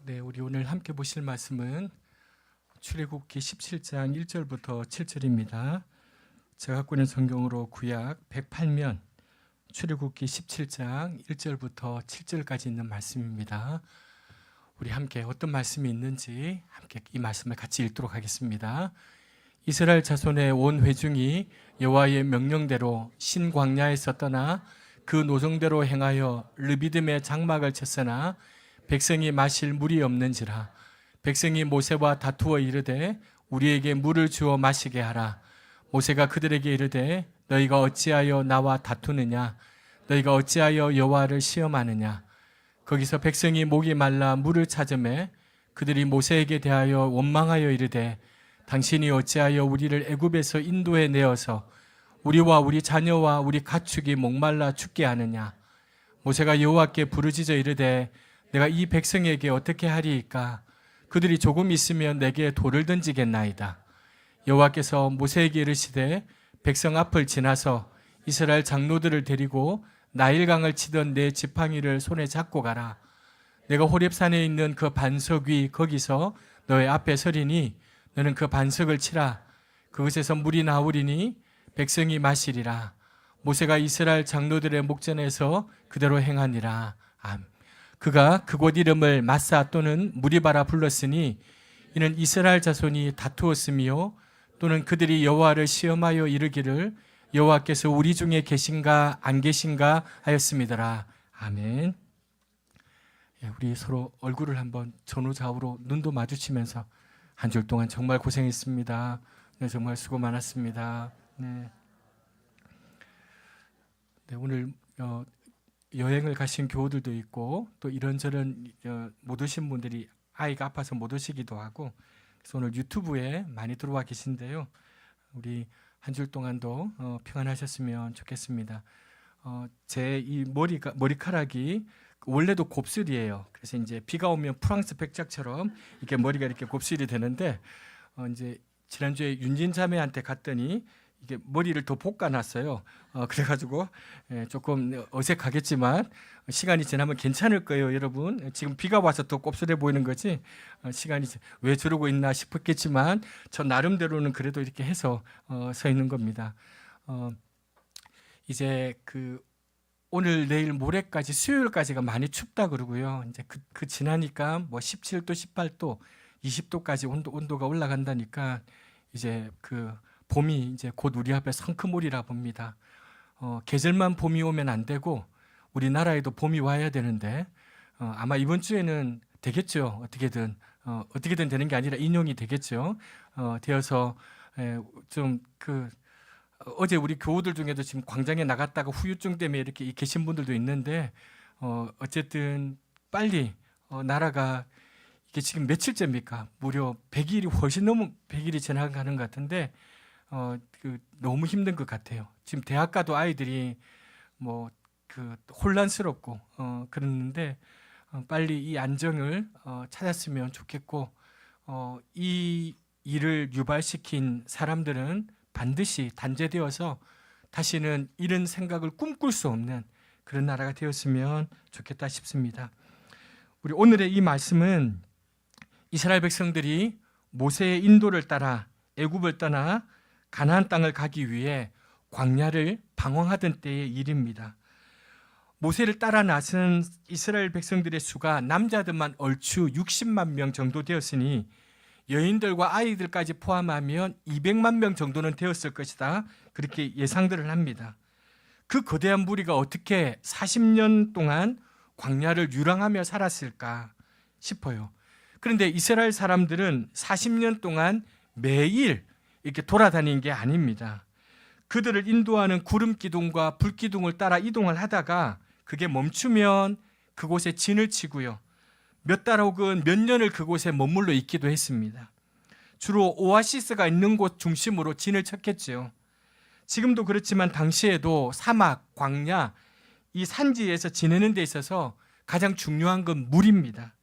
네, 우리 오늘 함께 보실 말씀은 출애굽기 17장 1절부터 7절입니다. 제가 갖고 있는 성경으로 구약 108면 출애굽기 17장 1절부터 7절까지 있는 말씀입니다. 우리 함께 어떤 말씀이 있는지 함께 이 말씀을 같이 읽도록 하겠습니다. 이스라엘 자손의 온 회중이 여호와의 명령대로 신광야에서 떠나 그 노정대로 행하여 르비딤의 장막을 쳤으나 백성이 마실 물이 없는지라. 백성이 모세와 다투어 이르되 우리에게 물을 주어 마시게 하라. 모세가 그들에게 이르되 너희가 어찌하여 나와 다투느냐? 너희가 어찌하여 여호와를 시험하느냐? 거기서 백성이 목이 말라 물을 찾으매 그들이 모세에게 대하여 원망하여 이르되 당신이 어찌하여 우리를 애굽에서 인도해 내어서 우리와 우리 자녀와 우리 가축이 목말라 죽게 하느냐? 모세가 여호와께 부르짖어 이르되 내가 이 백성에게 어떻게 하리이까? 그들이 조금 있으면 내게 돌을 던지겠나이다. 여호와께서 모세에게 이르시되 백성 앞을 지나서 이스라엘 장로들을 데리고 나일강을 치던 내 지팡이를 손에 잡고 가라. 내가 호렙산에 있는 그 반석 위 거기서 너의 앞에 서리니 너는 그 반석을 치라. 그것에서 물이 나오리니 백성이 마시리라. 모세가 이스라엘 장로들의 목전에서 그대로 행하니라. 아멘. 그가 그곳 이름을 마사 또는 무리바라 불렀으니 이는 이스라엘 자손이 다투었으며 또는 그들이 여호와를 시험하여 이르기를 여호와께서 우리 중에 계신가 안 계신가 하였음이더라. 아멘. 우리 서로 얼굴을 한번 전후좌우로 눈도 마주치면서 한 줄 동안 정말 고생했습니다. 네, 정말 수고 많았습니다. 네, 오늘 여행을 가신 교우들도 있고 또 이런저런 못 오신 분들이 아이가 아파서 못 오시기도 하고 그래서 오늘 유튜브에 많이 들어와 계신데요. 우리 한 줄 동안도 평안하셨으면 좋겠습니다. 제 이 머리카락이 원래도 곱슬이에요. 그래서 이제 비가 오면 프랑스 백작처럼 이렇게 머리가 이렇게 곱슬이 되는데 이제 지난주에 윤진 자매한테 갔더니 이게 머리를 더 볶아놨어요. 그래가지고 조금 어색하겠지만 시간이 지나면 괜찮을 거예요, 여러분. 지금 비가 와서 더 곱슬해 보이는 거지. 시간이 왜 저러고 있나 싶었겠지만 저 나름대로는 그래도 이렇게 해서 서 있는 겁니다. 이제 오늘 내일 모레까지 수요일까지가 많이 춥다 그러고요. 이제 그 지나니까 뭐 17도, 18도, 20도까지 온도가 올라간다니까 이제 봄이 이제 곧 우리 앞에 성큼오리라 봅니다. 계절만 봄이 오면 안 되고 우리나라에도 봄이 와야 되는데 아마 이번 주에는 되겠죠. 어떻게든 되는 게 아니라 인용이 되겠죠. 되어서 좀 어제 우리 교우들 중에도 지금 광장에 나갔다가 후유증 때문에 이렇게 계신 분들도 있는데 어쨌든 빨리 나라가 이게 지금 며칠째입니까? 무려 100일이 훨씬 넘은 100일이 지나가는 것 같은데 너무 힘든 것 같아요. 지금 대학 가도 아이들이 혼란스럽고 그러는데 빨리 이 안정을 찾았으면 좋겠고 이 일을 유발시킨 사람들은 반드시 단죄되어서 다시는 이런 생각을 꿈꿀 수 없는 그런 나라가 되었으면 좋겠다 싶습니다. 우리 오늘의 이 말씀은 이스라엘 백성들이 모세의 인도를 따라 애굽을 떠나 가나안 땅을 가기 위해 광야를 방황하던 때의 일입니다. 모세를 따라 나선 이스라엘 백성들의 수가 남자들만 얼추 60만 명 정도 되었으니 여인들과 아이들까지 포함하면 200만 명 정도는 되었을 것이다. 그렇게 예상들을 합니다. 그 거대한 무리가 어떻게 40년 동안 광야를 유랑하며 살았을까 싶어요. 그런데 이스라엘 사람들은 40년 동안 매일 이렇게 돌아다닌 게 아닙니다. 그들을 인도하는 구름 기둥과 불 기둥을 따라 이동을 하다가 그게 멈추면 그곳에 진을 치고요. 몇 달 혹은 몇 년을 그곳에 머물러 있기도 했습니다. 주로 오아시스가 있는 곳 중심으로 진을 쳤겠죠. 지금도 그렇지만 당시에도 사막, 광야, 이 산지에서 지내는 데 있어서 가장 중요한 건 물입니다.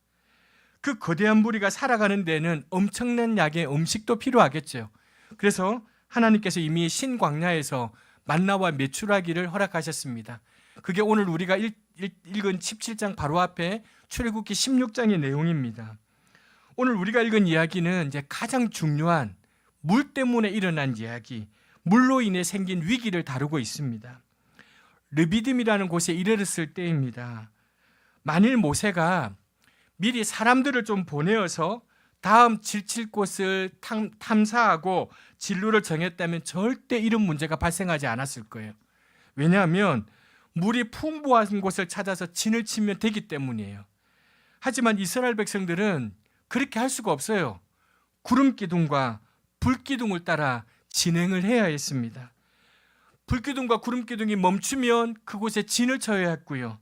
그 거대한 무리가 살아가는 데는 엄청난 양의 음식도 필요하겠죠. 그래서 하나님께서 이미 신광야에서 만나와 메추라기를 허락하셨습니다. 그게 오늘 우리가 읽은 17장 바로 앞에 출애굽기 16장의 내용입니다. 오늘 우리가 읽은 이야기는 이제 가장 중요한 물 때문에 일어난 이야기, 물로 인해 생긴 위기를 다루고 있습니다. 르비딤이라는 곳에 이르렀을 때입니다. 만일 모세가 미리 사람들을 좀 보내어서 다음 질칠 곳을 탐사하고 진로를 정했다면 절대 이런 문제가 발생하지 않았을 거예요. 왜냐하면 물이 풍부한 곳을 찾아서 진을 치면 되기 때문이에요. 하지만 이스라엘 백성들은 그렇게 할 수가 없어요. 구름 기둥과 불 기둥을 따라 진행을 해야 했습니다. 불 기둥과 구름 기둥이 멈추면 그곳에 진을 쳐야 했고요.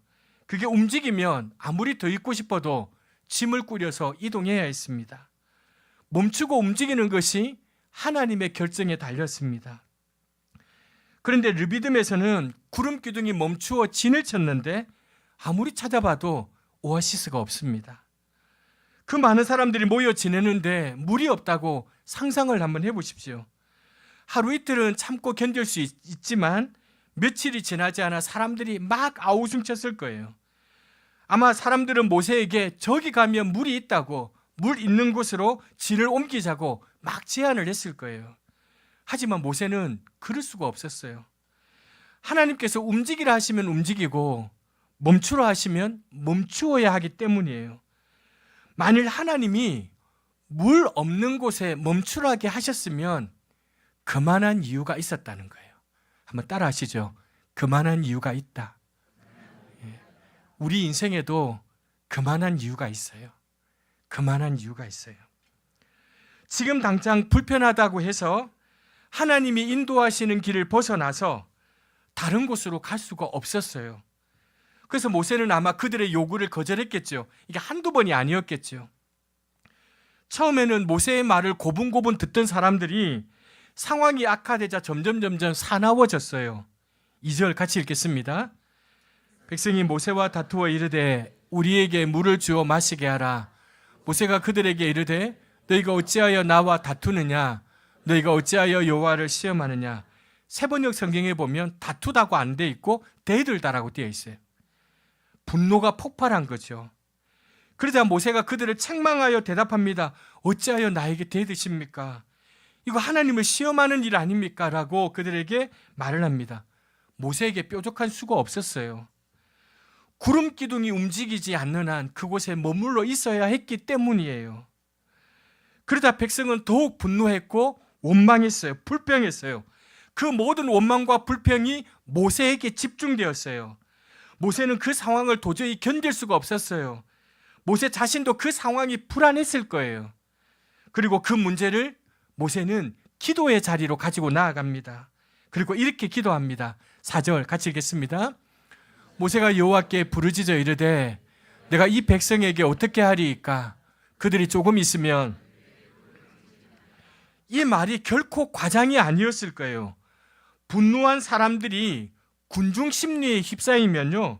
그게 움직이면 아무리 더 있고 싶어도 짐을 꾸려서 이동해야 했습니다. 멈추고 움직이는 것이 하나님의 결정에 달렸습니다. 그런데 르비딤에서는 구름 기둥이 멈추어 진을 쳤는데 아무리 찾아봐도 오아시스가 없습니다. 그 많은 사람들이 모여 지내는데 물이 없다고 상상을 한번 해보십시오. 하루 이틀은 참고 견딜 수 있지만 며칠이 지나지 않아 사람들이 막 아우성쳤을 거예요. 아마 사람들은 모세에게 저기 가면 물이 있다고 물 있는 곳으로 진을 옮기자고 막 제안을 했을 거예요. 하지만 모세는 그럴 수가 없었어요. 하나님께서 움직이라 하시면 움직이고 멈추라 하시면 멈추어야 하기 때문이에요. 만일 하나님이 물 없는 곳에 멈추라게 하셨으면 그만한 이유가 있었다는 거예요. 한번 따라 하시죠. 그만한 이유가 있다. 우리 인생에도 그만한 이유가 있어요. 그만한 이유가 있어요. 지금 당장 불편하다고 해서 하나님이 인도하시는 길을 벗어나서 다른 곳으로 갈 수가 없었어요. 그래서 모세는 아마 그들의 요구를 거절했겠죠. 이게 한두 번이 아니었겠죠. 처음에는 모세의 말을 고분고분 듣던 사람들이 상황이 악화되자 점점 사나워졌어요. 2절 같이 읽겠습니다. 백성이 모세와 다투어 이르되 우리에게 물을 주어 마시게 하라. 모세가 그들에게 이르되 너희가 어찌하여 나와 다투느냐? 너희가 어찌하여 여호와를 시험하느냐? 세번역 성경에 보면 다투다고 안 돼 있고 대들다라고 되어 있어요. 분노가 폭발한 거죠. 그러자 모세가 그들을 책망하여 대답합니다. 어찌하여 나에게 대드십니까? 이거 하나님을 시험하는 일 아닙니까? 라고 그들에게 말을 합니다. 모세에게 뾰족한 수가 없었어요. 구름 기둥이 움직이지 않는 한 그곳에 머물러 있어야 했기 때문이에요. 그러다 백성은 더욱 분노했고 원망했어요. 불평했어요. 그 모든 원망과 불평이 모세에게 집중되었어요. 모세는 그 상황을 도저히 견딜 수가 없었어요. 모세 자신도 그 상황이 불안했을 거예요. 그리고 그 문제를 모세는 기도의 자리로 가지고 나아갑니다. 그리고 이렇게 기도합니다. 4절 같이 읽겠습니다. 모세가 여호와께 부르짖어 이르되 내가 이 백성에게 어떻게 하리이까? 그들이 조금 있으면. 이 말이 결코 과장이 아니었을 거예요. 분노한 사람들이 군중 심리에 휩싸이면요,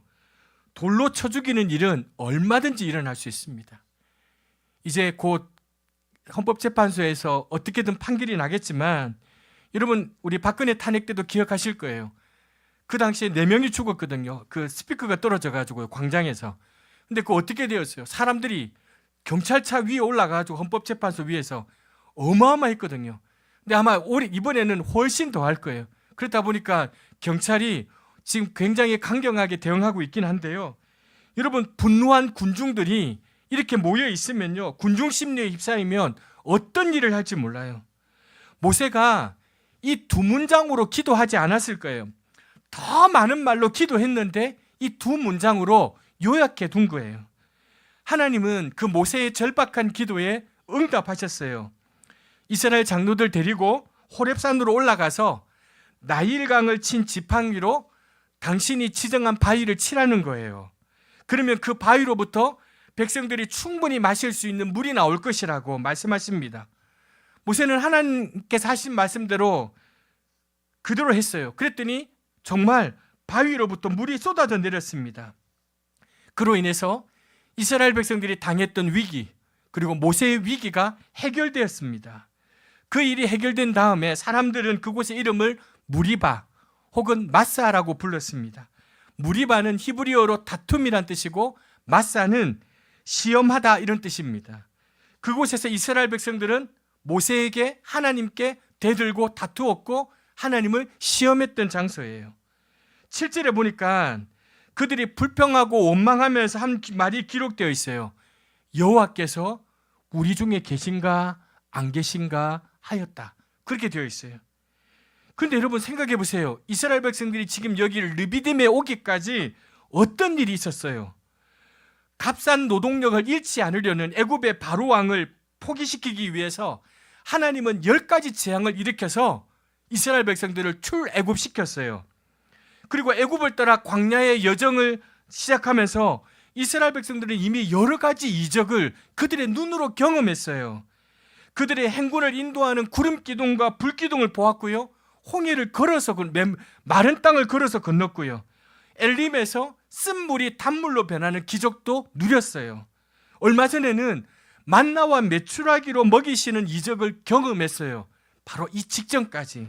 돌로 쳐 죽이는 일은 얼마든지 일어날 수 있습니다. 이제 곧 헌법재판소에서 어떻게든 판결이 나겠지만 여러분 우리 박근혜 탄핵 때도 기억하실 거예요. 그 당시에 4명이 죽었거든요. 그 스피커가 떨어져 가지고 광장에서. 근데 그거 어떻게 되었어요? 사람들이 경찰차 위에 올라가지고 헌법재판소 위에서 어마어마했거든요. 근데 아마 이번에는 훨씬 더 할 거예요. 그렇다 보니까 경찰이 지금 굉장히 강경하게 대응하고 있긴 한데요. 여러분 분노한 군중들이 이렇게 모여 있으면요, 군중 심리에 휩싸이면 어떤 일을 할지 몰라요. 모세가 이 2문장으로 기도하지 않았을 거예요. 더 많은 말로 기도했는데 이 2문장으로 요약해 둔 거예요. 하나님은 그 모세의 절박한 기도에 응답하셨어요. 이스라엘 장로들 데리고 호렙산으로 올라가서 나일강을 친 지팡이로 당신이 지정한 바위를 치라는 거예요. 그러면 그 바위로부터 백성들이 충분히 마실 수 있는 물이 나올 것이라고 말씀하십니다. 모세는 하나님께서 하신 말씀대로 그대로 했어요. 그랬더니 정말 바위로부터 물이 쏟아져 내렸습니다. 그로 인해서 이스라엘 백성들이 당했던 위기, 그리고 모세의 위기가 해결되었습니다. 그 일이 해결된 다음에 사람들은 그곳의 이름을 무리바 혹은 마사라고 불렀습니다. 무리바는 히브리어로 다툼이란 뜻이고 마사는 시험하다 이런 뜻입니다. 그곳에서 이스라엘 백성들은 모세에게 하나님께 대들고 다투었고 하나님을 시험했던 장소예요. 7절에 보니까 그들이 불평하고 원망하면서 한 말이 기록되어 있어요. 여호와께서 우리 중에 계신가 안 계신가 하였다. 그렇게 되어 있어요. 그런데 여러분 생각해 보세요. 이스라엘 백성들이 지금 여기 르비딤에 오기까지 어떤 일이 있었어요? 값싼 노동력을 잃지 않으려는 애굽의 바로 왕을 포기시키기 위해서 하나님은 10가지 재앙을 일으켜서 이스라엘 백성들을 출애굽시켰어요. 그리고 애굽을 떠나 광야의 여정을 시작하면서 이스라엘 백성들은 이미 여러 가지 이적을 그들의 눈으로 경험했어요. 그들의 행군을 인도하는 구름 기둥과 불 기둥을 보았고요. 홍해를 걸어서 마른 땅을 걸어서 건넜고요. 엘림에서 쓴물이 단물로 변하는 기적도 누렸어요. 얼마 전에는 만나와 메추라기로 먹이시는 이적을 경험했어요. 바로 이 직전까지.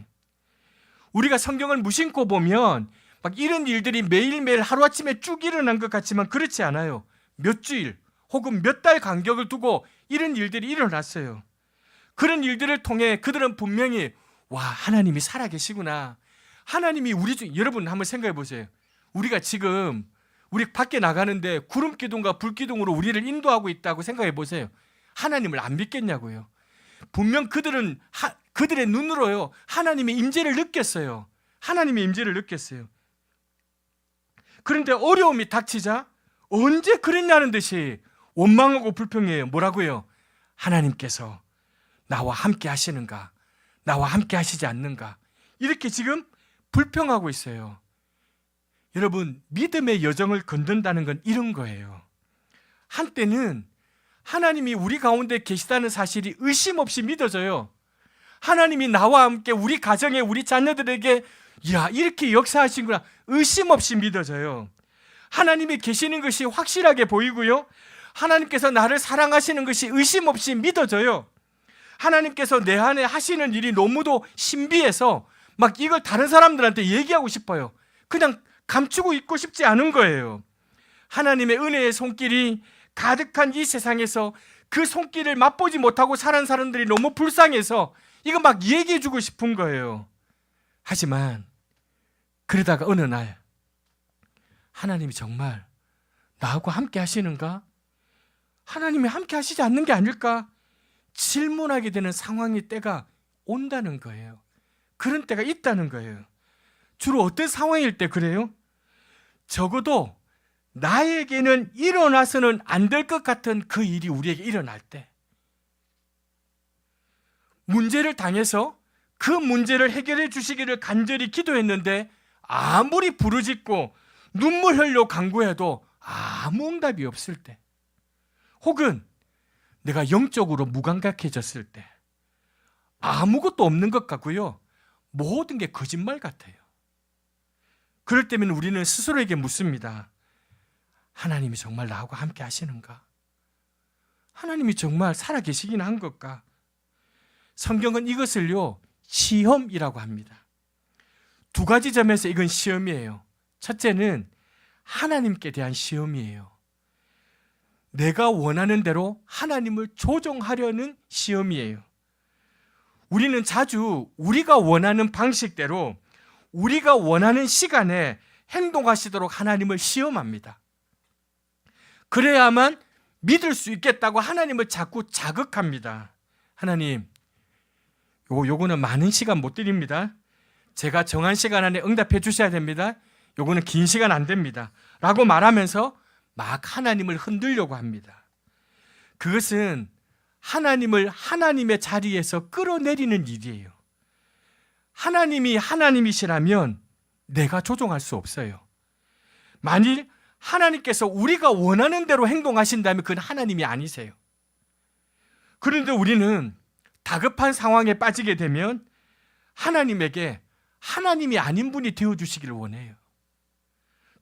우리가 성경을 무심코 보면 막 이런 일들이 매일매일 하루아침에 쭉 일어난 것 같지만 그렇지 않아요. 몇 주일 혹은 몇 달 간격을 두고 이런 일들이 일어났어요. 그런 일들을 통해 그들은 분명히 와, 하나님이 살아계시구나. 하나님이 우리 중, 여러분 한번 생각해 보세요. 우리가 지금 우리 밖에 나가는데 구름 기둥과 불 기둥으로 우리를 인도하고 있다고 생각해 보세요. 하나님을 안 믿겠냐고요. 분명 그들은 그들의 눈으로요 하나님의 임재를 느꼈어요. 하나님의 임재를 느꼈어요. 그런데 어려움이 닥치자 언제 그랬냐는 듯이 원망하고 불평해요. 뭐라고요? 하나님께서 나와 함께 하시는가? 나와 함께 하시지 않는가? 이렇게 지금 불평하고 있어요. 여러분, 믿음의 여정을 건든다는 건 이런 거예요. 한때는 하나님이 우리 가운데 계시다는 사실이 의심 없이 믿어져요. 하나님이 나와 함께 우리 가정에 우리 자녀들에게 야, 이렇게 역사하신구나 의심 없이 믿어져요. 하나님이 계시는 것이 확실하게 보이고요. 하나님께서 나를 사랑하시는 것이 의심 없이 믿어져요. 하나님께서 내 안에 하시는 일이 너무도 신비해서 막 이걸 다른 사람들한테 얘기하고 싶어요. 그냥 감추고 있고 싶지 않은 거예요. 하나님의 은혜의 손길이 가득한 이 세상에서 그 손길을 맛보지 못하고 사는 사람들이 너무 불쌍해서 이거 막 얘기해주고 싶은 거예요. 하지만 그러다가 어느 날 하나님이 정말 나하고 함께 하시는가? 하나님이 함께 하시지 않는 게 아닐까? 질문하게 되는 상황의 때가 온다는 거예요. 그런 때가 있다는 거예요. 주로 어떤 상황일 때 그래요? 적어도 나에게는 일어나서는 안 될 것 같은 그 일이 우리에게 일어날 때, 문제를 당해서 그 문제를 해결해 주시기를 간절히 기도했는데 아무리 부르짖고 눈물 흘려 간구해도 아무 응답이 없을 때, 혹은 내가 영적으로 무감각해졌을 때, 아무것도 없는 것 같고요, 모든 게 거짓말 같아요. 그럴 때면 우리는 스스로에게 묻습니다. 하나님이 정말 나하고 함께 하시는가? 하나님이 정말 살아계시긴 한 것까? 성경은 이것을요 시험이라고 합니다. 두 가지 점에서 이건 시험이에요. 첫째는 하나님께 대한 시험이에요. 내가 원하는 대로 하나님을 조종하려는 시험이에요. 우리는 자주 우리가 원하는 방식대로 우리가 원하는 시간에 행동하시도록 하나님을 시험합니다. 그래야만 믿을 수 있겠다고 하나님을 자꾸 자극합니다. 하나님, 요거는 많은 시간 못 드립니다. 제가 정한 시간 안에 응답해 주셔야 됩니다. 요거는 긴 시간 안 됩니다. 라고 말하면서 막 하나님을 흔들려고 합니다. 그것은 하나님을 하나님의 자리에서 끌어내리는 일이에요. 하나님이 하나님이시라면 내가 조종할 수 없어요. 만일 하나님께서 우리가 원하는 대로 행동하신다면 그건 하나님이 아니세요. 그런데 우리는 다급한 상황에 빠지게 되면 하나님에게 하나님이 아닌 분이 되어주시기를 원해요.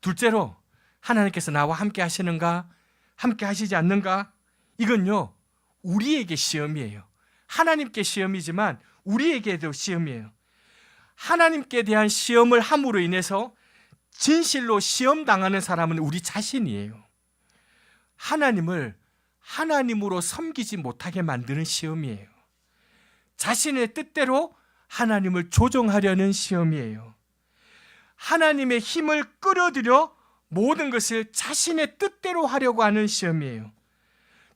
둘째로 하나님께서 나와 함께 하시는가? 함께 하시지 않는가? 이건요 우리에게 시험이에요. 하나님께 시험이지만 우리에게도 시험이에요. 하나님께 대한 시험을 함으로 인해서 진실로 시험당하는 사람은 우리 자신이에요. 하나님을 하나님으로 섬기지 못하게 만드는 시험이에요. 자신의 뜻대로 하나님을 조종하려는 시험이에요. 하나님의 힘을 끌어들여 모든 것을 자신의 뜻대로 하려고 하는 시험이에요.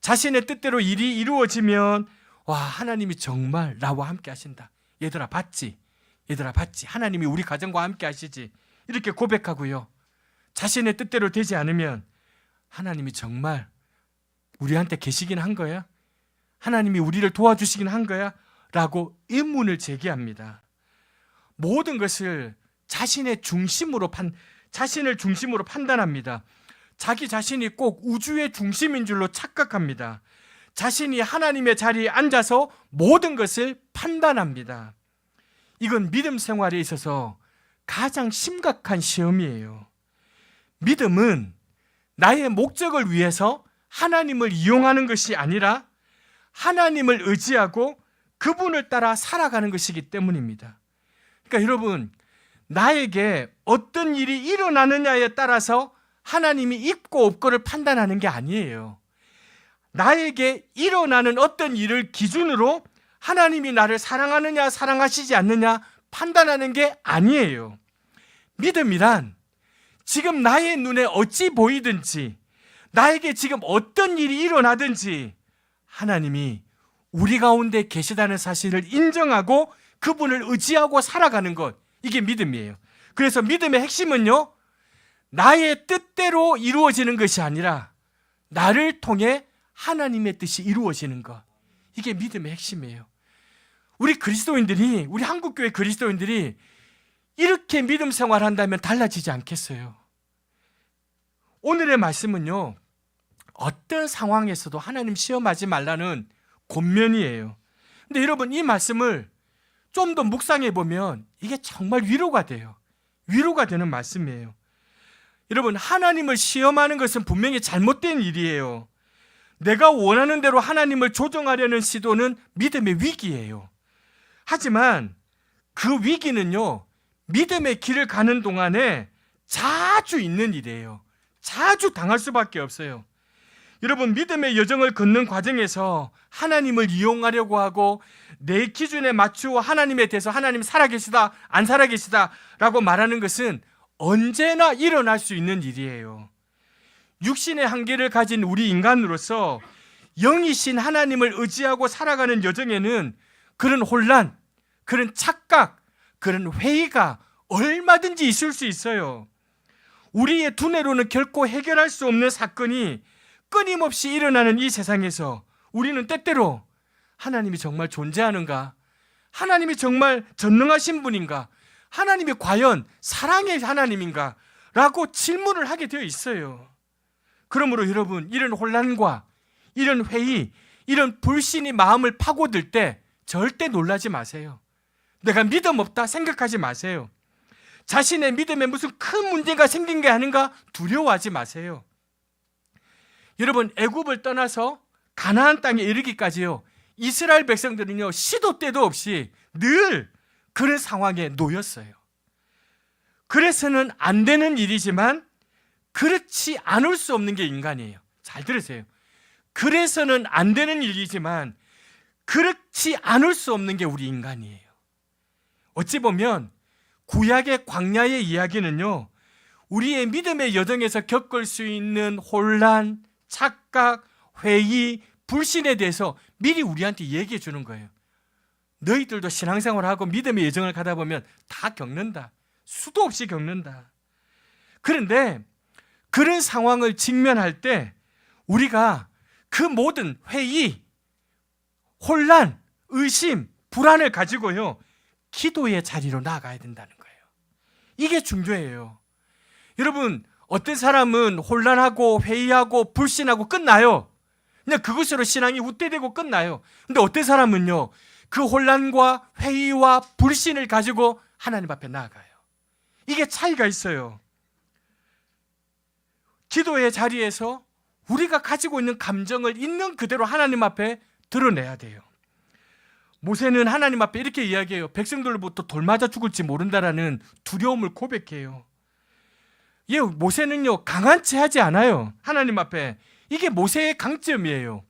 자신의 뜻대로 일이 이루어지면 와, 하나님이 정말 나와 함께 하신다. 얘들아 봤지? 얘들아 봤지? 하나님이 우리 가정과 함께 하시지? 이렇게 고백하고요. 자신의 뜻대로 되지 않으면 하나님이 정말 우리한테 계시긴 한 거야? 하나님이 우리를 도와주시긴 한 거야? 라고 의문을 제기합니다. 모든 것을 자신을 중심으로 판단합니다. 자기 자신이 꼭 우주의 중심인 줄로 착각합니다. 자신이 하나님의 자리에 앉아서 모든 것을 판단합니다. 이건 믿음 생활에 있어서 가장 심각한 시험이에요. 믿음은 나의 목적을 위해서 하나님을 이용하는 것이 아니라 하나님을 의지하고 그분을 따라 살아가는 것이기 때문입니다. 그러니까 여러분, 나에게 어떤 일이 일어나느냐에 따라서 하나님이 있고 없고를 판단하는 게 아니에요. 나에게 일어나는 어떤 일을 기준으로 하나님이 나를 사랑하느냐 사랑하시지 않느냐 판단하는 게 아니에요. 믿음이란 지금 나의 눈에 어찌 보이든지, 나에게 지금 어떤 일이 일어나든지 하나님이 우리 가운데 계시다는 사실을 인정하고 그분을 의지하고 살아가는 것, 이게 믿음이에요. 그래서 믿음의 핵심은요, 나의 뜻대로 이루어지는 것이 아니라 나를 통해 하나님의 뜻이 이루어지는 것, 이게 믿음의 핵심이에요. 우리 그리스도인들이, 우리 한국교회 그리스도인들이 이렇게 믿음 생활한다면 달라지지 않겠어요? 오늘의 말씀은요, 어떤 상황에서도 하나님 시험하지 말라는 권면이에요. 근데 여러분, 이 말씀을 좀 더 묵상해 보면 이게 정말 위로가 돼요. 위로가 되는 말씀이에요. 여러분, 하나님을 시험하는 것은 분명히 잘못된 일이에요. 내가 원하는 대로 하나님을 조정하려는 시도는 믿음의 위기예요. 하지만 그 위기는요, 믿음의 길을 가는 동안에 자주 있는 일이에요. 자주 당할 수밖에 없어요. 여러분, 믿음의 여정을 걷는 과정에서 하나님을 이용하려고 하고 내 기준에 맞추어 하나님에 대해서 하나님 살아계시다 안 살아계시다 라고 말하는 것은 언제나 일어날 수 있는 일이에요. 육신의 한계를 가진 우리 인간으로서 영이신 하나님을 의지하고 살아가는 여정에는 그런 혼란, 그런 착각, 그런 회의가 얼마든지 있을 수 있어요. 우리의 두뇌로는 결코 해결할 수 없는 사건이 끊임없이 일어나는 이 세상에서 우리는 때때로 하나님이 정말 존재하는가? 하나님이 정말 전능하신 분인가? 하나님이 과연 사랑의 하나님인가? 라고 질문을 하게 되어 있어요. 그러므로 여러분, 이런 혼란과 이런 회의, 이런 불신이 마음을 파고들 때 절대 놀라지 마세요. 내가 믿음 없다 생각하지 마세요. 자신의 믿음에 무슨 큰 문제가 생긴 게 아닌가 두려워하지 마세요. 여러분, 애굽을 떠나서 가나안 땅에 이르기까지요, 이스라엘 백성들은요, 시도 때도 없이 늘 그런 상황에 놓였어요. 그래서는 안 되는 일이지만 그렇지 않을 수 없는 게 인간이에요. 잘 들으세요. 그래서는 안 되는 일이지만 그렇지 않을 수 없는 게 우리 인간이에요. 어찌 보면 구약의 광야의 이야기는요, 우리의 믿음의 여정에서 겪을 수 있는 혼란, 착각, 회의, 불신에 대해서 미리 우리한테 얘기해 주는 거예요. 너희들도 신앙생활하고 믿음의 여정을 가다 보면 다 겪는다. 수도 없이 겪는다. 그런데 그런 상황을 직면할 때 우리가 그 모든 회의, 혼란, 의심, 불안을 가지고요, 기도의 자리로 나아가야 된다는 거예요. 이게 중요해요. 여러분, 어떤 사람은 혼란하고 회의하고 불신하고 끝나요. 그냥 그것으로 신앙이 후퇴되고 끝나요. 근데 어떤 사람은요, 그 혼란과 회의와 불신을 가지고 하나님 앞에 나아가요. 이게 차이가 있어요. 기도의 자리에서 우리가 가지고 있는 감정을 있는 그대로 하나님 앞에 드러내야 돼요. 모세는 하나님 앞에 이렇게 이야기해요. 백성들로부터 돌 맞아 죽을지 모른다라는 두려움을 고백해요. 모세는요, 강한 채 하지 않아요. 하나님 앞에 이게 모세의 강점이에요.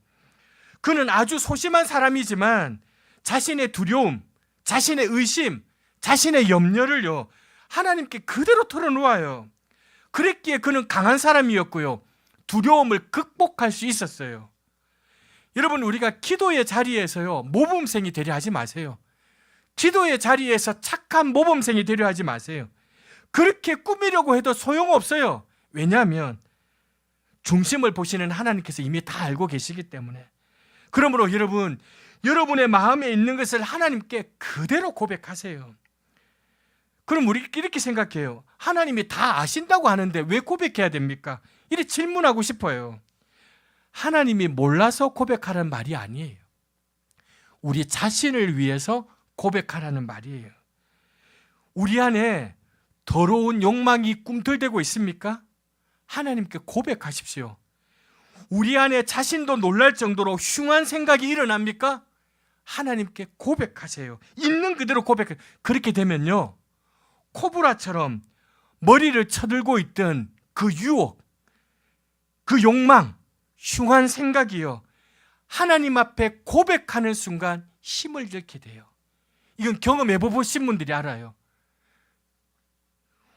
그는 아주 소심한 사람이지만 자신의 두려움, 자신의 의심, 자신의 염려를요 하나님께 그대로 털어놓아요. 그랬기에 그는 강한 사람이었고요, 두려움을 극복할 수 있었어요. 여러분, 우리가 기도의 자리에서요 모범생이 되려 하지 마세요. 기도의 자리에서 착한 모범생이 되려 하지 마세요. 그렇게 꾸미려고 해도 소용없어요. 왜냐하면 중심을 보시는 하나님께서 이미 다 알고 계시기 때문에. 그러므로 여러분, 여러분의 마음에 있는 것을 하나님께 그대로 고백하세요. 그럼 우리 이렇게 생각해요. 하나님이 다 아신다고 하는데 왜 고백해야 됩니까? 이렇게 질문하고 싶어요. 하나님이 몰라서 고백하라는 말이 아니에요. 우리 자신을 위해서 고백하라는 말이에요. 우리 안에 더러운 욕망이 꿈틀대고 있습니까? 하나님께 고백하십시오. 우리 안에 자신도 놀랄 정도로 흉한 생각이 일어납니까? 하나님께 고백하세요. 있는 그대로 고백해요. 그렇게 되면요, 코브라처럼 머리를 쳐들고 있던 그 유혹, 그 욕망, 흉한 생각이요, 하나님 앞에 고백하는 순간 힘을 잃게 돼요. 이건 경험해 보신 분들이 알아요.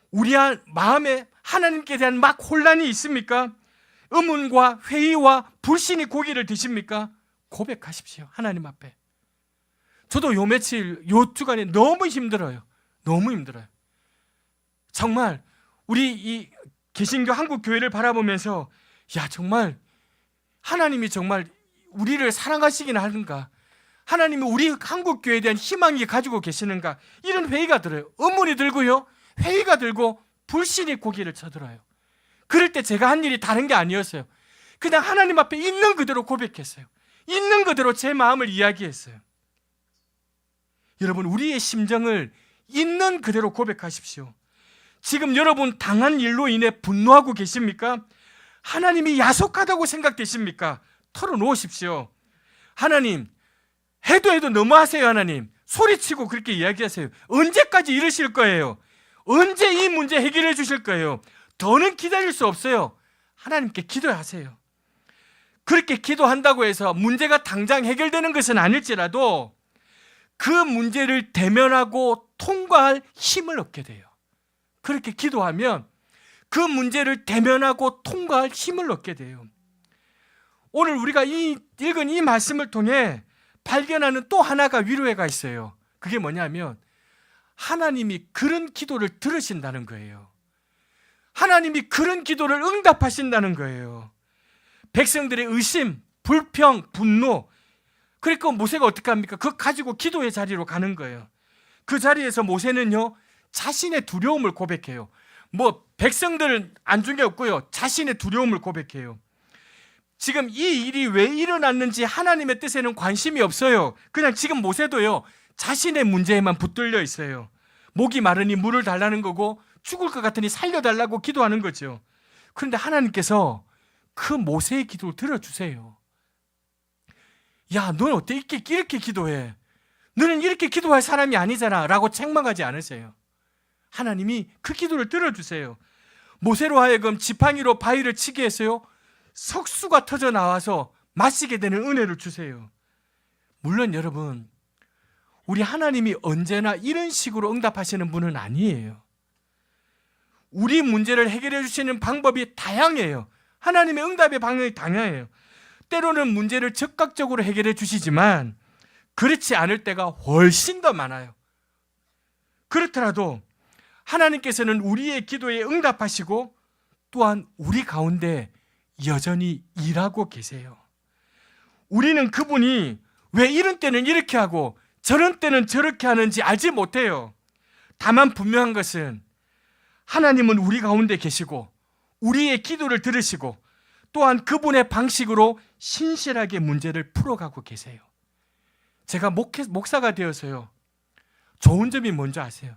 우리 마음에 하나님께 대한 막 혼란이 있습니까? 의문과 회의와 불신이 고기를 드십니까? 고백하십시오. 하나님 앞에. 저도 요 며칠, 요 주간에 너무 힘들어요. 너무 힘들어요. 정말 우리 이 개신교 한국 교회를 바라보면서 야, 정말 하나님이 정말 우리를 사랑하시긴 하는가? 하나님이 우리 한국 교회에 대한 희망이 가지고 계시는가? 이런 회의가 들어요. 의문이 들고요, 회의가 들고 불신이 고기를 쳐들어요. 그럴 때 제가 한 일이 다른 게 아니었어요. 그냥 하나님 앞에 있는 그대로 고백했어요. 있는 그대로 제 마음을 이야기했어요. 여러분, 우리의 심정을 있는 그대로 고백하십시오. 지금 여러분 당한 일로 인해 분노하고 계십니까? 하나님이 야속하다고 생각되십니까? 털어놓으십시오. 하나님, 해도 너무하세요. 하나님, 소리치고 그렇게 이야기하세요. 언제까지 이러실 거예요? 언제 이 문제 해결해 주실 거예요? 더는 기다릴 수 없어요. 하나님께 기도하세요. 그렇게 기도한다고 해서 문제가 당장 해결되는 것은 아닐지라도 그 문제를 대면하고 통과할 힘을 얻게 돼요. 그렇게 기도하면 그 문제를 대면하고 통과할 힘을 얻게 돼요. 오늘 우리가 읽은 이 말씀을 통해 발견하는 또 하나가 위로가 있어요. 그게 뭐냐면 하나님이 그런 기도를 들으신다는 거예요. 하나님이 그런 기도를 응답하신다는 거예요. 백성들의 의심, 불평, 분노, 그러니까 모세가 어떻게 합니까? 그거 가지고 기도의 자리로 가는 거예요. 그 자리에서 모세는요, 자신의 두려움을 고백해요. 백성들은 안중에 없고요, 자신의 두려움을 고백해요. 지금 이 일이 왜 일어났는지 하나님의 뜻에는 관심이 없어요. 그냥 지금 모세도요, 자신의 문제에만 붙들려 있어요. 목이 마르니 물을 달라는 거고 죽을 것 같으니 살려달라고 기도하는 거죠. 그런데 하나님께서 그 모세의 기도를 들어주세요. 야, 너는 어떻게 이렇게 기도해? 너는 이렇게 기도할 사람이 아니잖아 라고 책망하지 않으세요. 하나님이 그 기도를 들어주세요. 모세로 하여금 지팡이로 바위를 치게 했어요. 석수가 터져 나와서 마시게 되는 은혜를 주세요. 물론 여러분, 우리 하나님이 언제나 이런 식으로 응답하시는 분은 아니에요. 우리 문제를 해결해 주시는 방법이 다양해요. 하나님의 응답의 방향이 다양해요. 때로는 문제를 즉각적으로 해결해 주시지만 그렇지 않을 때가 훨씬 더 많아요. 그렇더라도 하나님께서는 우리의 기도에 응답하시고 또한 우리 가운데 여전히 일하고 계세요. 우리는 그분이 왜 이런 때는 이렇게 하고 저런 때는 저렇게 하는지 알지 못해요. 다만 분명한 것은 하나님은 우리 가운데 계시고 우리의 기도를 들으시고 또한 그분의 방식으로 신실하게 문제를 풀어가고 계세요. 제가 목사가 되어서요, 좋은 점이 뭔지 아세요?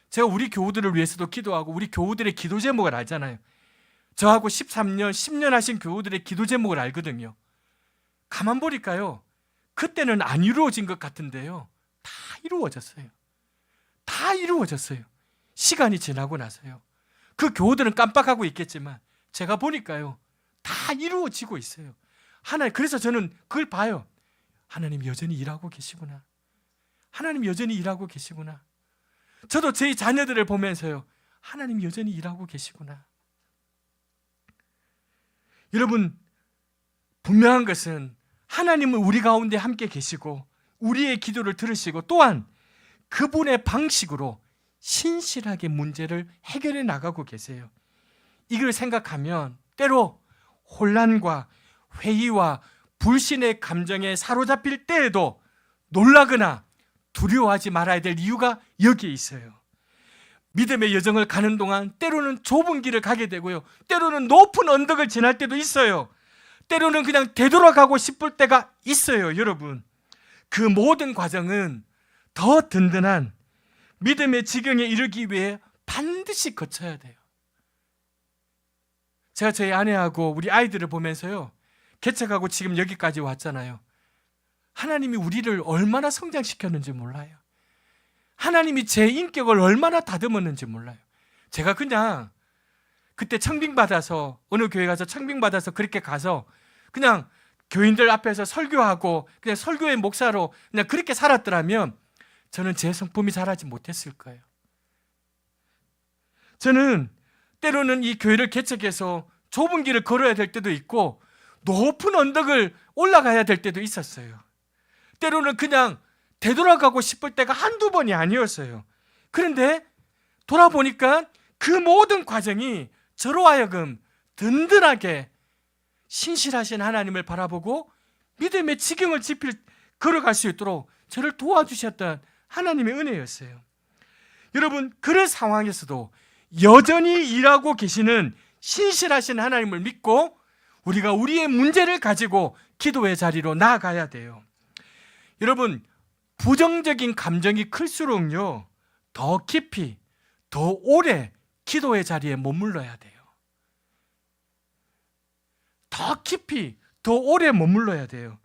제가 우리 교우들을 위해서도 기도하고 우리 교우들의 기도 제목을 알잖아요. 저하고 13년, 10년 하신 교우들의 기도 제목을 알거든요. 가만 보니까요, 그때는 안 이루어진 것 같은데요, 다 이루어졌어요. 다 이루어졌어요. 시간이 지나고 나서요. 그 교우들은 깜빡하고 있겠지만 제가 보니까요, 다 이루어지고 있어요. 그래서 저는 그걸 봐요. 하나님 여전히 일하고 계시구나. 하나님 여전히 일하고 계시구나. 저도 제 자녀들을 보면서요, 하나님 여전히 일하고 계시구나. 여러분, 분명한 것은 하나님은 우리 가운데 함께 계시고 우리의 기도를 들으시고 또한 그분의 방식으로 신실하게 문제를 해결해 나가고 계세요. 이걸 생각하면 때로 혼란과 회의와 불신의 감정에 사로잡힐 때에도 놀라거나 두려워하지 말아야 될 이유가 여기에 있어요. 믿음의 여정을 가는 동안 때로는 좁은 길을 가게 되고요, 때로는 높은 언덕을 지날 때도 있어요. 때로는 그냥 되돌아가고 싶을 때가 있어요. 여러분, 그 모든 과정은 더 든든한 믿음의 지경에 이르기 위해 반드시 거쳐야 돼요. 제가 저희 아내하고 우리 아이들을 보면서요, 개척하고 지금 여기까지 왔잖아요. 하나님이 우리를 얼마나 성장시켰는지 몰라요. 하나님이 제 인격을 얼마나 다듬었는지 몰라요. 제가 그냥 그때 청빙받아서 어느 교회 가서 청빙받아서 그렇게 가서 그냥 교인들 앞에서 설교하고 그냥 설교의 목사로 그냥 그렇게 살았더라면 저는 제 성품이 자라지 못했을 거예요. 저는 때로는 이 교회를 개척해서 좁은 길을 걸어야 될 때도 있고 높은 언덕을 올라가야 될 때도 있었어요. 때로는 그냥 되돌아가고 싶을 때가 한두 번이 아니었어요. 그런데 돌아보니까 그 모든 과정이 저로 하여금 든든하게 신실하신 하나님을 바라보고 믿음의 지경을 걸어갈 수 있도록 저를 도와주셨던 하나님의 은혜였어요. 여러분, 그런 상황에서도 여전히 일하고 계시는 신실하신 하나님을 믿고 우리가 우리의 문제를 가지고 기도의 자리로 나아가야 돼요. 여러분, 부정적인 감정이 클수록요, 더 깊이, 더 오래 기도의 자리에 머물러야 돼요. 더 깊이, 더 오래 머물러야 돼요.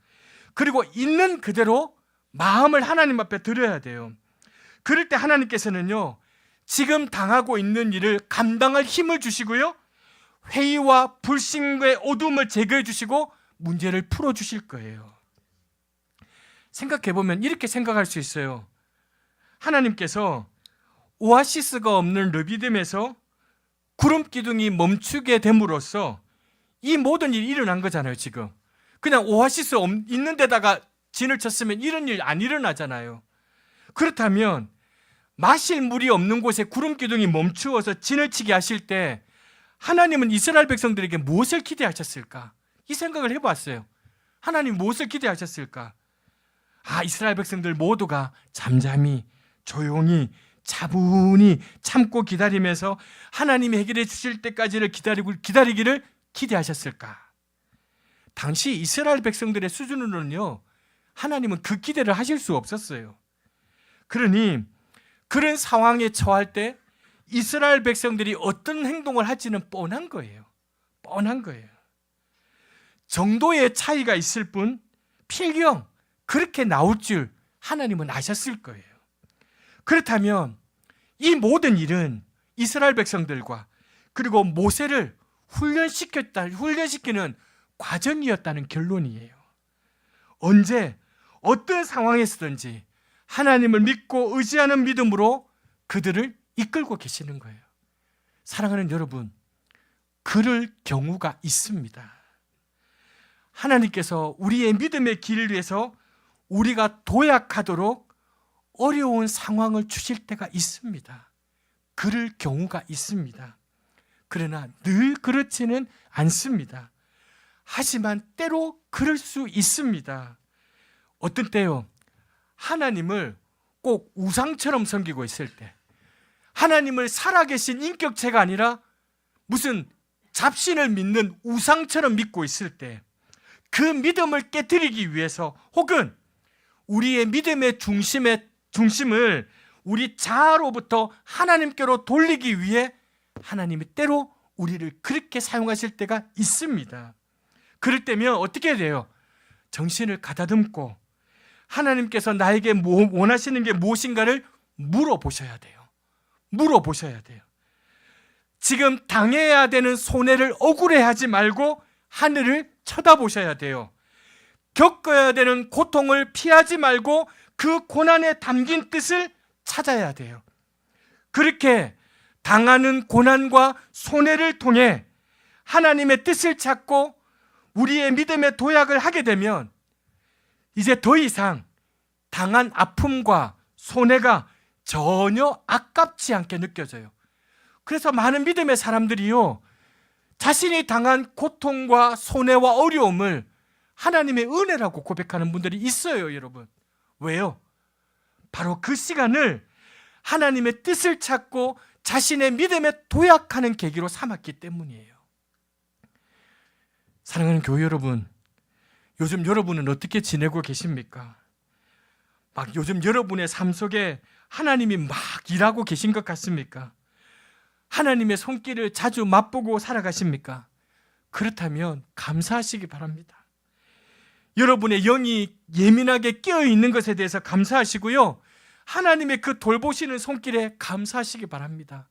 그리고 있는 그대로 마음을 하나님 앞에 드려야 돼요. 그럴 때 하나님께서는요, 지금 당하고 있는 일을 감당할 힘을 주시고요, 회의와 불신과의 어둠을 제거해 주시고 문제를 풀어 주실 거예요. 생각해보면 이렇게 생각할 수 있어요. 하나님께서 오아시스가 없는 르비딤에서 구름 기둥이 멈추게 됨으로써 이 모든 일이 일어난 거잖아요. 지금 그냥 오아시스 있는 데다가 진을 쳤으면 이런 일 안 일어나잖아요. 그렇다면 마실 물이 없는 곳에 구름 기둥이 멈추어서 진을 치게 하실 때 하나님은 이스라엘 백성들에게 무엇을 기대하셨을까? 이 생각을 해봤어요. 하나님 무엇을 기대하셨을까? 이스라엘 백성들 모두가 잠잠히 조용히 차분히 참고 기다리면서 하나님이 해결해 주실 때까지를 기다리기를 기대하셨을까? 당시 이스라엘 백성들의 수준으로는요, 하나님은 그 기대를 하실 수 없었어요. 그러니 그런 상황에 처할 때 이스라엘 백성들이 어떤 행동을 할지는 뻔한 거예요. 뻔한 거예요. 정도의 차이가 있을 뿐 필경 그렇게 나올 줄 하나님은 아셨을 거예요. 그렇다면 이 모든 일은 이스라엘 백성들과 그리고 모세를 훈련시키는 과정이었다는 결론이에요. 언제 어떤 상황에서든지 하나님을 믿고 의지하는 믿음으로 그들을 이끌고 계시는 거예요. 사랑하는 여러분, 그럴 경우가 있습니다. 하나님께서 우리의 믿음의 길을 위해서 우리가 도약하도록 어려운 상황을 주실 때가 있습니다. 그럴 경우가 있습니다. 그러나 늘 그렇지는 않습니다. 하지만 때로 그럴 수 있습니다. 어떤 때요, 하나님을 꼭 우상처럼 섬기고 있을 때, 하나님을 살아계신 인격체가 아니라 무슨 잡신을 믿는 우상처럼 믿고 있을 때, 그 믿음을 깨뜨리기 위해서 혹은 우리의 믿음의 중심을 우리 자아로부터 하나님께로 돌리기 위해 하나님이 때로 우리를 그렇게 사용하실 때가 있습니다. 그럴 때면 어떻게 돼요? 정신을 가다듬고 하나님께서 나에게 원하시는 게 무엇인가를 물어보셔야 돼요. 물어보셔야 돼요. 지금 당해야 되는 손해를 억울해하지 말고 하늘을 쳐다보셔야 돼요. 겪어야 되는 고통을 피하지 말고 그 고난에 담긴 뜻을 찾아야 돼요. 그렇게 당하는 고난과 손해를 통해 하나님의 뜻을 찾고 우리의 믿음의 도약을 하게 되면 이제 더 이상 당한 아픔과 손해가 전혀 아깝지 않게 느껴져요. 그래서 많은 믿음의 사람들이요, 자신이 당한 고통과 손해와 어려움을 하나님의 은혜라고 고백하는 분들이 있어요, 여러분. 왜요? 바로 그 시간을 하나님의 뜻을 찾고 자신의 믿음에 도약하는 계기로 삼았기 때문이에요. 사랑하는 교회 여러분, 요즘 여러분은 어떻게 지내고 계십니까? 막 요즘 여러분의 삶 속에 하나님이 막 일하고 계신 것 같습니까? 하나님의 손길을 자주 맛보고 살아가십니까? 그렇다면 감사하시기 바랍니다. 여러분의 영이 예민하게 깨어있는 것에 대해서 감사하시고요, 하나님의 그 돌보시는 손길에 감사하시기 바랍니다.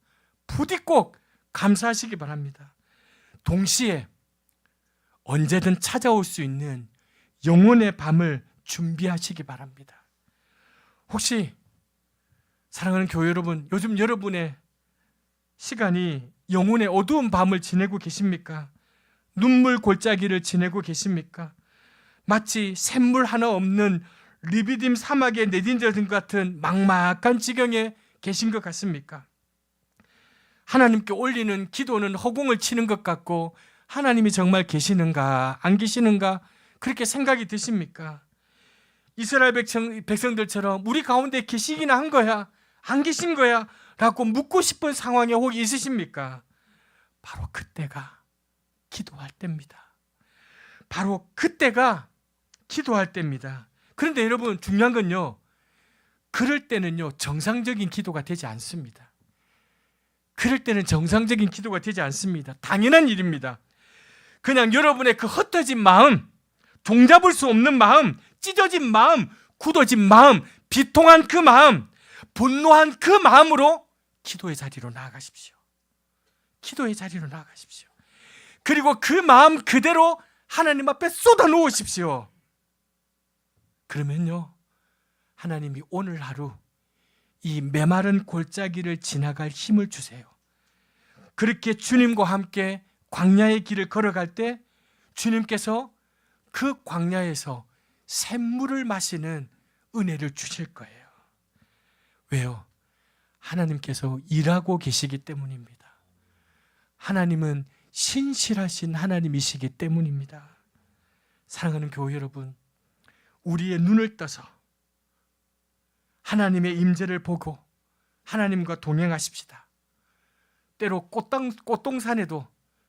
부디 꼭 감사하시기 바랍니다. 동시에 언제든 찾아올 수 있는 영혼의 밤을 준비하시기 바랍니다. 혹시 사랑하는 교회 여러분, 요즘 여러분의 시간이 영혼의 어두운 밤을 지내고 계십니까? 눈물 골짜기를 지내고 계십니까? 마치 샘물 하나 없는 리비딤 사막에 내딘저든 같은 막막한 지경에 계신 것 같습니까? 하나님께 올리는 기도는 허공을 치는 것 같고 하나님이 정말 계시는가 안 계시는가 그렇게 생각이 드십니까? 이스라엘 백성들처럼 우리 가운데 계시기나 한 거야? 안 계신 거야? 라고 묻고 싶은 상황에 혹 있으십니까? 바로 그때가 기도할 때입니다. 바로 그때가 기도할 때입니다. 그런데 여러분, 중요한 건요, 그럴 때는요 정상적인 기도가 되지 않습니다. 그럴 때는 정상적인 기도가 되지 않습니다. 당연한 일입니다. 그냥 여러분의 그 흩어진 마음, 종잡을 수 없는 마음, 찢어진 마음, 굳어진 마음, 비통한 그 마음, 분노한 그 마음으로 기도의 자리로 나아가십시오. 기도의 자리로 나아가십시오. 그리고 그 마음 그대로 하나님 앞에 쏟아 놓으십시오. 그러면요, 하나님이 오늘 하루 이 메마른 골짜기를 지나갈 힘을 주세요. 그렇게 주님과 함께 광야의 길을 걸어갈 때 주님께서 그 광야에서 샘물을 마시는 은혜를 주실 거예요. 왜요? 하나님께서 일하고 계시기 때문입니다. 하나님은 신실하신 하나님이시기 때문입니다. 사랑하는 교회 여러분, 우리의 눈을 떠서 하나님의 임재를 보고 하나님과 동행하십시다. 때로 꽃동산에도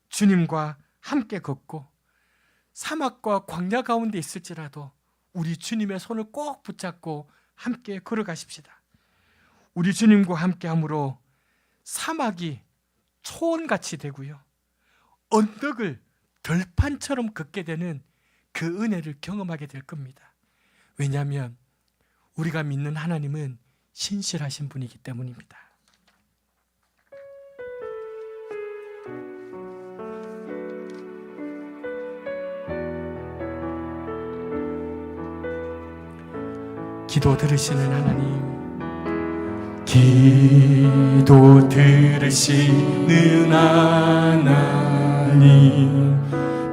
주님과 함께 걷고 사막과 광야 가운데 있을지라도 우리 주님의 손을 꼭 붙잡고 함께 걸어가십시다. 우리 주님과 함께함으로 사막이 초원같이 되고요, 언덕을 들판처럼 걷게 되는 그 은혜를 경험하게 될 겁니다. 왜냐하면 우리가 믿는 하나님은 신실하신 분이기 때문입니다. 기도 들으시는 하나님, 기도 들으시는 하나님,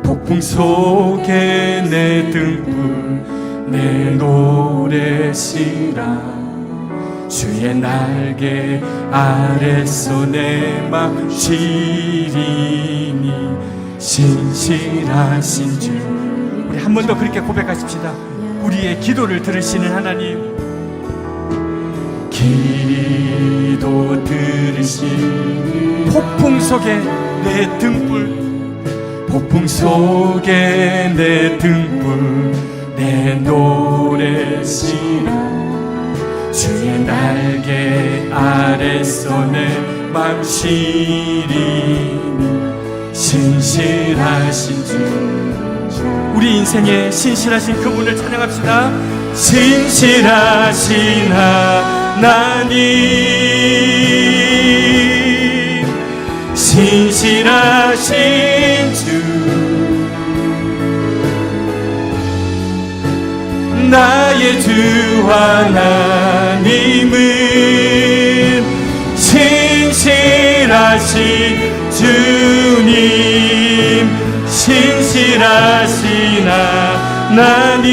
폭풍 속에 내 등불 내 노래시라, 주의 날개 아래서 내 맘 쉬리니 신실하신 주. 우리 한 번 더 그렇게 고백하십시다. 우리의 기도를 들으시는 하나님, 기도 들으시는 폭풍 속에 내 등불, 폭풍 속에 내 등불 내 노래시라, 주의 날개 아래서 내 맘 쉬리니 신실하신 주. 우리 인생에 신실하신 그분을 찬양합시다. 신실하신 하나님, 신실하신 주, 나의 주 하나님은 신실하신 주님, 신실하신 하나님,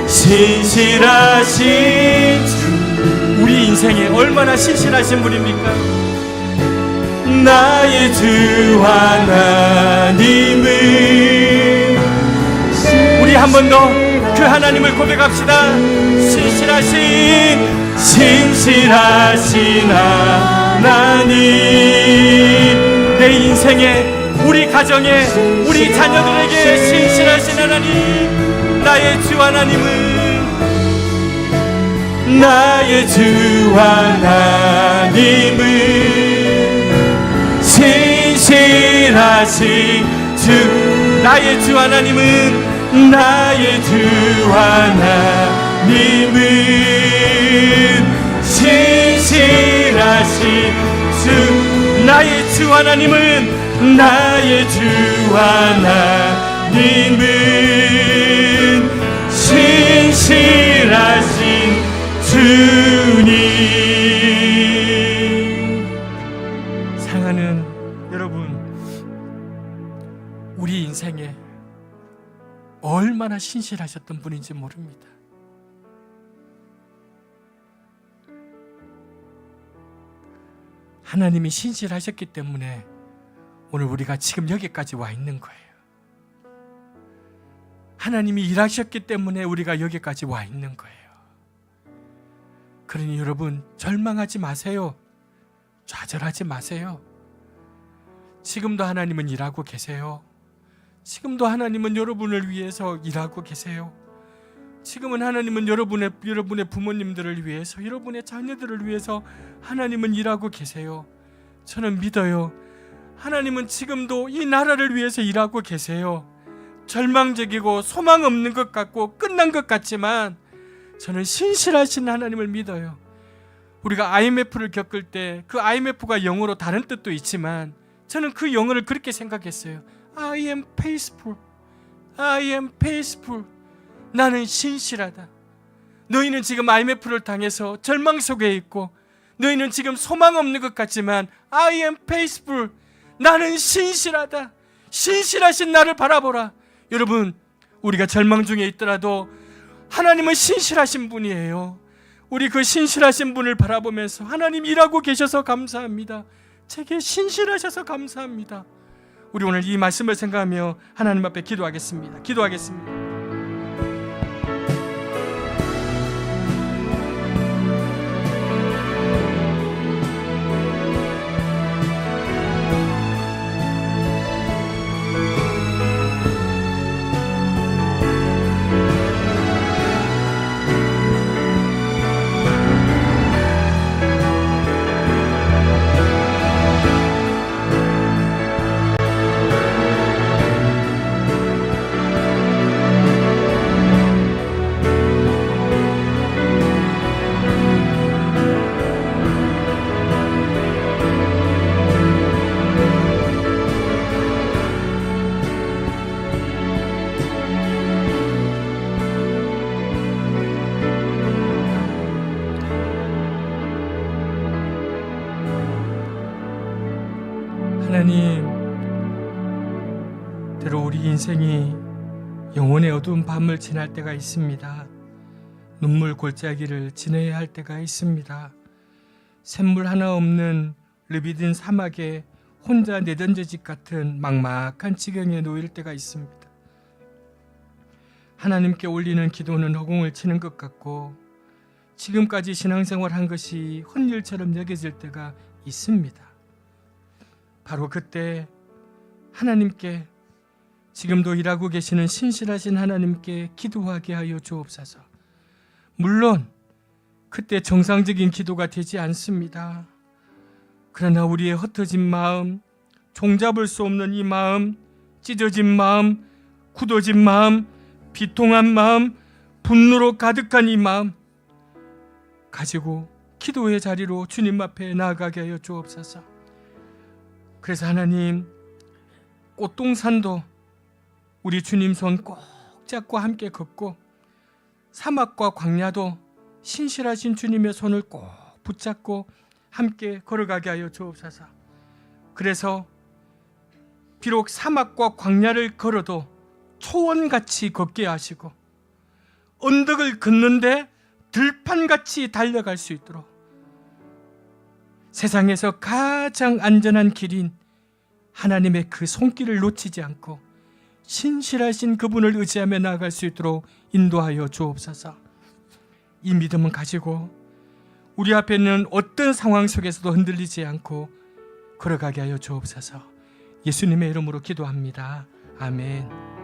신실하신 주. 우리 인생에 얼마나 신실하신 분입니까? 나의 주 하나님은, 우리 한 번 더 그 하나님을 고백합시다. 신실하신 하나님, 내 인생에, 우리 가정에, 우리 자녀들에게 신실하신 하나님, 나의 주 하나님은, 나의 주 하나님은 신실하신 주, 나의 주 하나님은, 나의 주 하나님은 신실하신 주, 나의 주 하나님은, 나의 주 하나님은 신실하신 주님. 사랑하는 여러분, 우리 인생에 얼마나 신실하셨던 분인지 모릅니다. 하나님이 신실하셨기 때문에 오늘 우리가 지금 여기까지 와 있는 거예요. 하나님이 일하셨기 때문에 우리가 여기까지 와 있는 거예요. 그러니 여러분, 절망하지 마세요. 좌절하지 마세요. 지금도 하나님은 일하고 계세요. 지금도 하나님은 여러분을 위해서 일하고 계세요. 지금은 하나님은 여러분의 부모님들을 위해서, 여러분의 자녀들을 위해서 하나님은 일하고 계세요. 저는 믿어요. 하나님은 지금도 이 나라를 위해서 일하고 계세요. 절망적이고 소망 없는 것 같고 끝난 것 같지만 저는 신실하신 하나님을 믿어요. 우리가 IMF를 겪을 때 그 IMF가 영어로 다른 뜻도 있지만 저는 그 영어를 그렇게 생각했어요. I am faithful. I am faithful. 나는 신실하다. 너희는 지금 IMF를 당해서 절망 속에 있고 너희는 지금 소망 없는 것 같지만 I am faithful. 나는 신실하다. 신실하신 나를 바라보라. 여러분, 우리가 절망 중에 있더라도 하나님은 신실하신 분이에요. 우리 그 신실하신 분을 바라보면서 하나님 일하고 계셔서 감사합니다. 제게 신실하셔서 감사합니다. 우리 오늘 이 말씀을 생각하며 하나님 앞에 기도하겠습니다. 하나님, 때로 우리 인생이 영혼의 어두운 밤을 지날 때가 있습니다. 눈물 골짜기를 지내야 할 때가 있습니다. 샘물 하나 없는 르비딘 사막에 혼자 내던져질 같은 막막한 지경에 놓일 때가 있습니다. 하나님께 올리는 기도는 허공을 치는 것 같고 지금까지 신앙생활한 것이 헛일처럼 여겨질 때가 있습니다. 바로 그때 하나님께, 지금도 일하고 계시는 신실하신 하나님께 기도하게 하여 주옵소서. 물론 그때 정상적인 기도가 되지 않습니다. 그러나 우리의 흩어진 마음, 종잡을 수 없는 이 마음, 찢어진 마음, 굳어진 마음, 비통한 마음, 분노로 가득한 이 마음 가지고 기도의 자리로 주님 앞에 나아가게 하여 주옵소서. 그래서 하나님, 꽃동산도 우리 주님 손 꼭 잡고 함께 걷고 사막과 광야도 신실하신 주님의 손을 꼭 붙잡고 함께 걸어가게 하여 주옵소서. 그래서 비록 사막과 광야를 걸어도 초원같이 걷게 하시고 언덕을 걷는데 들판같이 달려갈 수 있도록 세상에서 가장 안전한 길인 하나님의 그 손길을 놓치지 않고 신실하신 그분을 의지하며 나아갈 수 있도록 인도하여 주옵소서. 이 믿음은 가지고 우리 앞에 있는 어떤 상황 속에서도 흔들리지 않고 걸어가게 하여 주옵소서. 예수님의 이름으로 기도합니다. 아멘.